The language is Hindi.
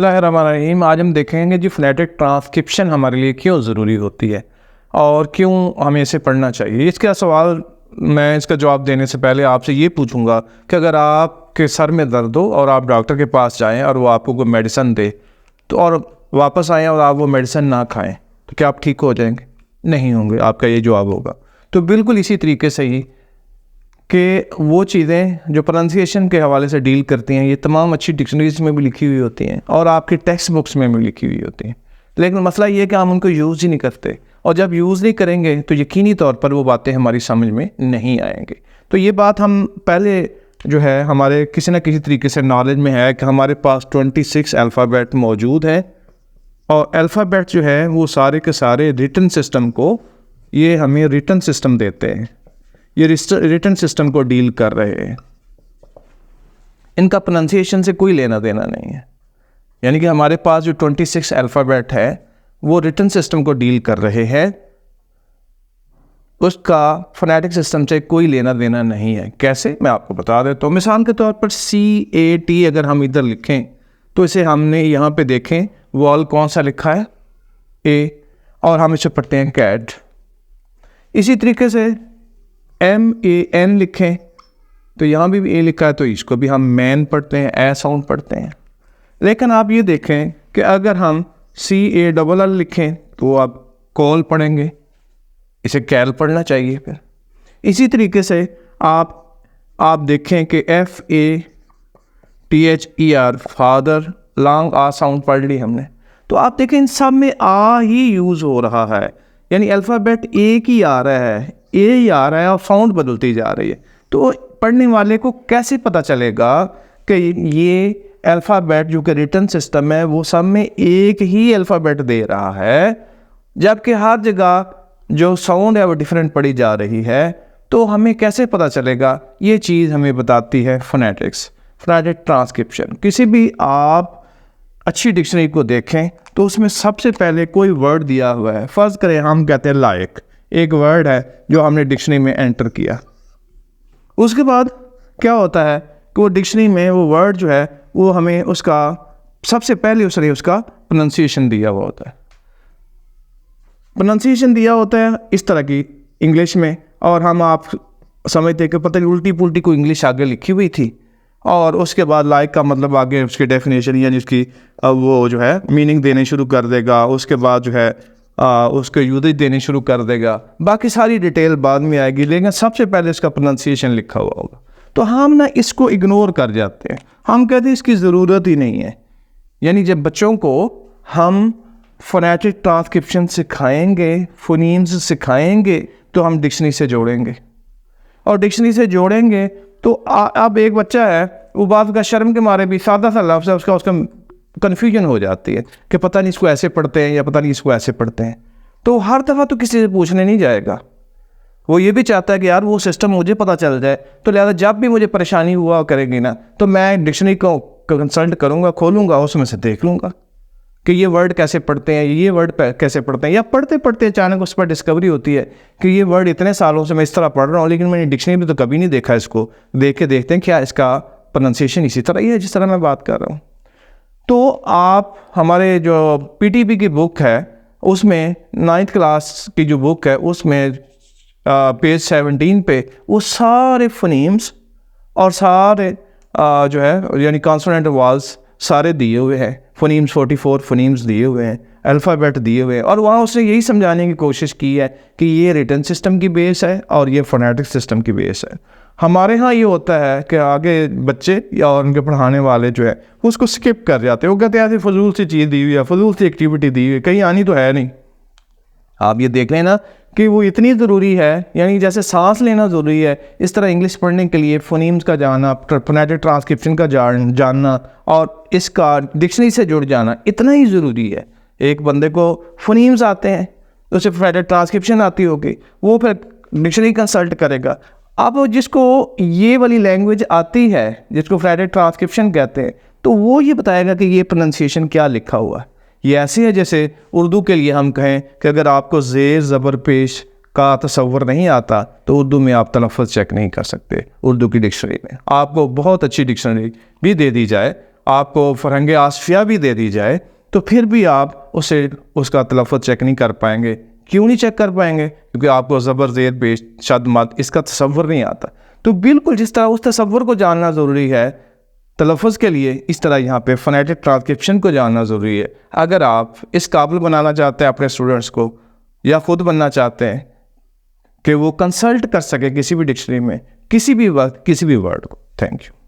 बिस्मिल्लाहिर्रहमानिर्रहीम। आज हम देखेंगे जी फ़ोनेटिक ट्रांसक्रिप्शन हमारे लिए क्यों ज़रूरी होती है और क्यों हमें इसे पढ़ना चाहिए। इसका सवाल मैं इसका जवाब देने से पहले आपसे ये पूछूंगा कि अगर आपके सर में दर्द हो और आप डॉक्टर के पास जाएं और वो आपको कोई मेडिसिन दे तो और वापस आएँ और आप वो मेडिसिन ना खाएं तो क्या आप ठीक हो जाएंगे? नहीं होंगे, आपका ये जवाब होगा। तो बिल्कुल इसी तरीके से ही कि वो चीज़ें जो प्रोनाउंसिएशन के हवाले से डील करती हैं ये तमाम अच्छी डिक्शनरीज में भी लिखी हुई होती हैं और आपकी टेक्स्ट बुक्स में भी लिखी हुई होती हैं, लेकिन मसला ये है कि हम उनको यूज़ ही नहीं करते और जब यूज़ नहीं करेंगे तो यकीनी तौर पर वो बातें हमारी समझ में नहीं आएंगी। तो ये बात हम पहले जो है हमारे किसी न किसी तरीके से नॉलेज में है कि हमारे पास 26 अल्फ़ाबेट मौजूद हैं और अल्फ़ाबेट जो है वो सारे के सारे रिटन सिस्टम को ये हमें रिटन सिस्टम देते हैं, ये रिटन सिस्टम को डील कर रहे हैं। इनका प्रोनाउंसिएशन से कोई लेना देना नहीं है, यानी कि हमारे पास जो 26 अल्फ़ाबेट है वो रिटन सिस्टम को डील कर रहे हैं, उसका फोनेटिक सिस्टम से कोई लेना देना नहीं है। कैसे, मैं आपको बता देता हूँ। मिसाल के तौर पर CAT अगर हम इधर लिखें तो इसे हमने यहाँ पे देखें वॉल कौन सा लिखा है A और हम इसे पढ़ते हैं कैट। इसी तरीके से MAN लिखें तो यहाँ भी A लिखा है तो इसको भी हम मैन पढ़ते हैं, ए साउंड पढ़ते हैं। लेकिन आप ये देखें कि अगर हम CALL लिखें तो आप कॉल पढ़ेंगे, इसे कैल पढ़ना चाहिए। फिर इसी तरीके से आप देखें कि FATHER फादर लॉन्ग आ साउंड पढ़ ली हमने, तो आप देखें इन सब में आ ही यूज़ हो रहा है, यानी अल्फ़ाबेट एक ही आ रहा है, ए ही आ रहा है और साउंड बदलती जा रही है। तो पढ़ने वाले को कैसे पता चलेगा कि ये अल्फ़ाबेट जो कि रिटन सिस्टम है वो सब में एक ही अल्फ़ाबेट दे रहा है, जबकि हर जगह जो साउंड है वो डिफरेंट पढ़ी जा रही है। तो हमें कैसे पता चलेगा? ये चीज़ हमें बताती है फोनेटिक्स, फोनेटिक ट्रांसक्रिप्शन। किसी भी आप अच्छी डिक्शनरी को देखें तो उसमें सबसे पहले कोई वर्ड दिया हुआ है। फ़र्ज़ करें हम कहते हैं लाइक, एक वर्ड है जो हमने डिक्शनरी में एंटर किया, उसके बाद क्या होता है कि वो डिक्शनरी में वो वर्ड जो है वो हमें उसका सबसे पहले उसका प्रोनाउंसिएशन दिया हुआ होता है। प्रोनाउंसिएशन दिया होता है इस तरह की इंग्लिश में, और हम आप समझते हैं कि पता नहीं उल्टी पुल्टी कोई इंग्लिश आगे लिखी हुई थी और उसके बाद लाइक का मतलब आगे उसकी डेफिनेशन यानी उसकी वो जो है मीनिंग देने शुरू कर देगा, उसके बाद जो है उसके यूजेज देने शुरू कर देगा, बाकी सारी डिटेल बाद में आएगी, लेकिन सबसे पहले इसका प्रोनाउंसिएशन लिखा हुआ होगा। तो हम ना इसको इग्नोर कर जाते हैं, हम कहते हैं इसकी ज़रूरत ही नहीं है। यानी जब बच्चों को हम फोनेटिक ट्रांसक्रिप्शन सिखाएंगे, फोनीम्स सिखाएंगे, तो हम डिक्शनरी से जोड़ेंगे और डिक्शनरी से जोड़ेंगे तो अब एक बच्चा है वो बात का शर्म के मारे भी सादा सा लफ्ज़ है उसका कन्फ्यूजन हो जाती है कि पता नहीं इसको ऐसे पढ़ते हैं या पता नहीं इसको ऐसे पढ़ते हैं। तो हर दफ़ा तो किसी से पूछने नहीं जाएगा, वो ये भी चाहता है कि यार वो सिस्टम मुझे पता चल जाए, तो लिहाजा जब भी मुझे परेशानी हुआ करेगी ना तो मैं डिक्शनरी को कंसल्ट करूँगा, खोलूँगा, उसमें से देख लूँगा कि ये वर्ड कैसे पढ़ते हैं, ये वर्ड कैसे पढ़ते हैं, या पढ़ते पढ़ते अचानक उस पर डिस्कवरी होती है कि ये वर्ड इतने सालों से मैं इस तरह पढ़ रहा हूँ लेकिन मैंने डिक्शनरी में तो कभी नहीं देखा इसको। देख के देखते हैं क्या इसका प्रोनाउंसिएशन इसी तरह ही है जिस तरह मैं बात कर रहा हूँ। तो आप हमारे जो PTP की बुक है उसमें 9th क्लास की जो बुक है उसमें पेज 17 पे वो सारे फोनीम्स और सारे जो है यानी कॉन्सोनेंट वॉल्स सारे दिए हुए हैं, फोनीम्स 44 फोनीम्स दिए हुए हैं, अल्फ़ाबेट दिए हुए हैं, और वहाँ उसने यही समझाने की कोशिश की है कि ये रिटन सिस्टम की बेस है और ये फोनेटिक सिस्टम की बेस है। हमारे यहाँ ये होता है कि आगे बच्चे या उनके पढ़ाने वाले जो है उसको स्किप कर जाते हैं, वो कहते हैं ऐसी फजूल सी चीज़ दी हुई है, फजूल सी एक्टिविटी दी हुई है, कहीं आनी तो है नहीं। आप ये देख लेना कि वो इतनी ज़रूरी है, यानी जैसे सांस लेना ज़रूरी है इस तरह इंग्लिश पढ़ने के लिए फ़ोनीम्स का जाना, फोनेटिक ट्रांसक्रिप्शन का जानना और इसका डिक्शनरी से जुड़ जाना इतना ही ज़रूरी है। एक बंदे को फ़ोनीम्स आते हैं, उसे फोनेटिक ट्रांसक्रिप्शन आती होगी, वो फिर डिक्शनरी कंसल्ट करेगा। अब जिसको ये वाली लैंग्वेज आती है जिसको फोनेटिक ट्रांसक्रिप्शन कहते हैं, तो वो ये बताएगा कि ये प्रोनाउंसिएशन क्या लिखा हुआ है। ये ऐसे है जैसे उर्दू के लिए हम कहें कि अगर आपको ज़ेर ज़बर पेश का तसव्वुर नहीं आता तो उर्दू में आप तलफ़्फ़ुज़ चेक नहीं कर सकते। उर्दू की डिक्शनरी में आपको बहुत अच्छी डिक्शनरी भी दे दी जाए आपको फ़रंग आसफिया भी दे दी जाए तो फिर भी आप उसका तलफ़्फ़ुज़ चेक नहीं कर पाएंगे। क्यों नहीं चेक कर पाएंगे? क्योंकि आपको ज़बर ज़ेर पेश शद मद इसका तसव्वुर नहीं आता। तो बिल्कुल जिस तरह उस तसव्वुर को जानना ज़रूरी है तलफ़्फ़ुज़ के लिए, इस तरह यहाँ पे फ़ोनेटिक ट्रांसक्रिप्शन को जानना ज़रूरी है। अगर आप इस काबिल बनाना चाहते हैं अपने स्टूडेंट्स को, या ख़ुद बनना चाहते हैं कि वो कंसल्ट कर सके किसी भी डिक्शनरी में किसी भी वक्त किसी भी वर्ड को। Thank you.